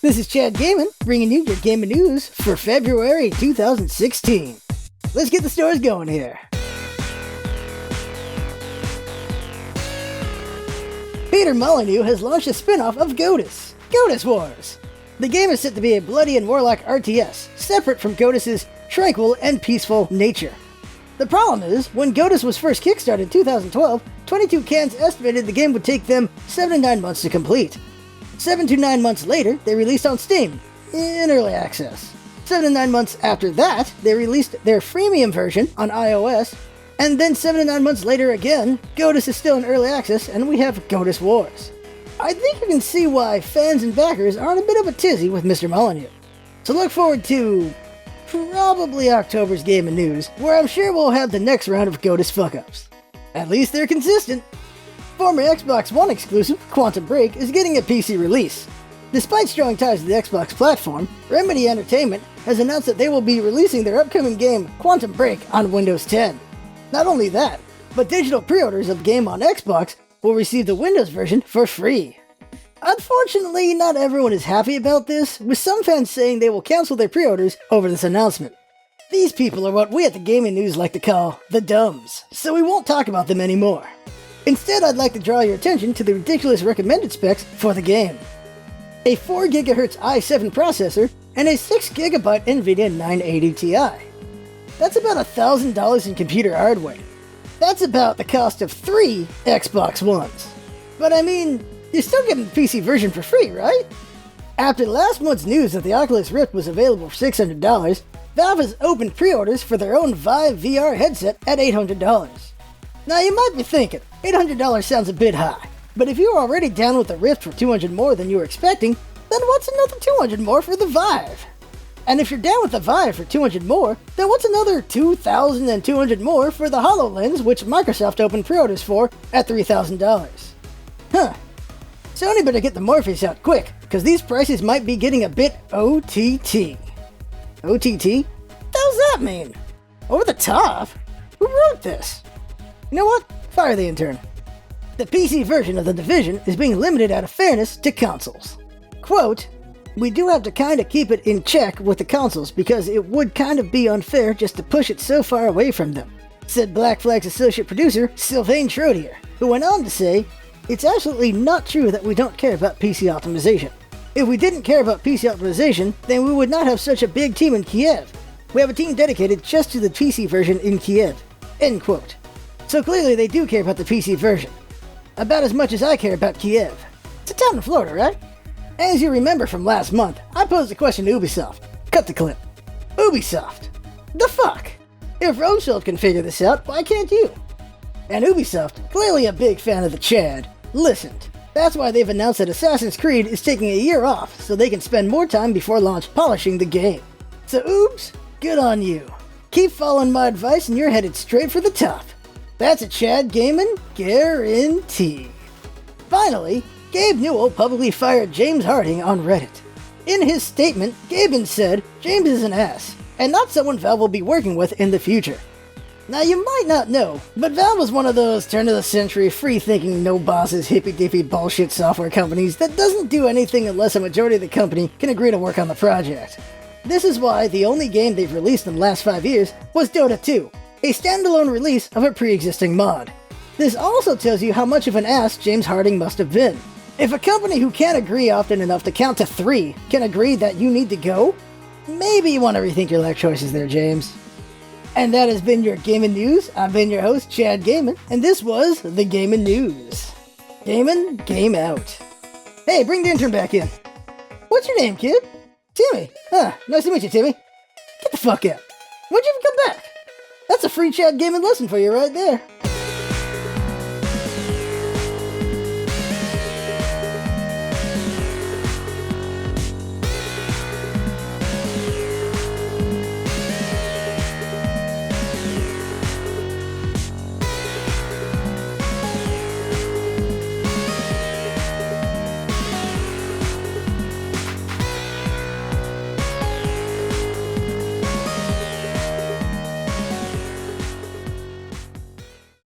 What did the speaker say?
This is Chad Gamin, bringing you your gaming news for February 2016. Let's get the stores going here. Peter Molyneux has launched a spin-off of Godus, Godus Wars. The game is set to be a bloody and warlock RTS, separate from Godus' tranquil and peaceful nature. The problem is, when Godus was first kickstarted in 2012, 22 Cans estimated the game would take them 7 to 9 months to complete. 7 to 9 months later, they released on Steam, in early access. 7 to 9 months after that, they released their freemium version on iOS, and then 7 to 9 months later again, Godus is still in early access, and we have Godus Wars. I think you can see why fans and backers are in a bit of a tizzy with Mr. Molyneux. So look forward to probably October's gaming news, where I'm sure we'll have the next round of Godus fuck-ups. At least they're consistent. Former Xbox One exclusive, Quantum Break, is getting a PC release. Despite strong ties to the Xbox platform, Remedy Entertainment has announced that they will be releasing their upcoming game, Quantum Break, on Windows 10. Not only that, but digital pre-orders of the game on Xbox will receive the Windows version for free. Unfortunately, not everyone is happy about this, with some fans saying they will cancel their pre-orders over this announcement. These people are what we at the Gaming News like to call the dumbs, so we won't talk about them anymore. Instead, I'd like to draw your attention to the ridiculous recommended specs for the game. A 4GHz i7 processor and a 6GB NVIDIA 980 Ti. That's about $1,000 in computer hardware. That's about the cost of 3 Xbox Ones. But I mean, you're still getting the PC version for free, right? After last month's news that the Oculus Rift was available for $600, Valve has opened pre-orders for their own Vive VR headset at $800. Now you might be thinking, $800 sounds a bit high, but if you were already down with the Rift for $200 more than you were expecting, then what's another $200 more for the Vive? And if you're down with the Vive for $200 more, then what's another $2,200 more for the HoloLens, which Microsoft opened pre-orders for at $3,000? Huh. Sony better get the Morpheus out quick, because these prices might be getting a bit OTT. OTT? What does that mean? Over the top? Who wrote this? You know what? Fire the intern. The PC version of The Division is being limited out of fairness to consoles. Quote, "We do have to kinda keep it in check with the consoles because it would kind of be unfair just to push it so far away from them," said Black Flag's associate producer, Sylvain Trottier, who went on to say, "It's absolutely not true that we don't care about PC optimization. If we didn't care about PC optimization, then we would not have such a big team in Kiev. We have a team dedicated just to the PC version in Kiev." End quote. So clearly they do care about the PC version. About as much as I care about Kiev. It's a town in Florida, right? As you remember from last month, I posed a question to Ubisoft. Cut the clip. Ubisoft. The fuck? If Rothschild can figure this out, why can't you? And Ubisoft, clearly a big fan of the Chad, listened. That's why they've announced that Assassin's Creed is taking a year off so they can spend more time before launch polishing the game. So oops, good on you. Keep following my advice and you're headed straight for the top. That's a Chad Gamin guarantee. Finally, Gabe Newell publicly fired James Harding on Reddit. In his statement, Gaben said James is an ass, and not someone Valve will be working with in the future. Now you might not know, but Valve was one of those turn-of-the-century, free-thinking, no-bosses, hippy-dippy bullshit software companies that doesn't do anything unless a majority of the company can agree to work on the project. This is why the only game they've released in the last 5 years was Dota 2. A standalone release of a pre-existing mod. This also tells you how much of an ass James Harding must have been. If a company who can't agree often enough to count to 3 can agree that you need to go, maybe you want to rethink your life choices there, James. And that has been your Gaming News. I've been your host, Chad Gamin, and this was the Gaming News. Gamin, game out. Hey, bring the intern back in. What's your name, kid? Timmy. Huh, nice to meet you, Timmy. Get the fuck out. When'd you even come back? That's a free Chad Gamin lesson for you right there.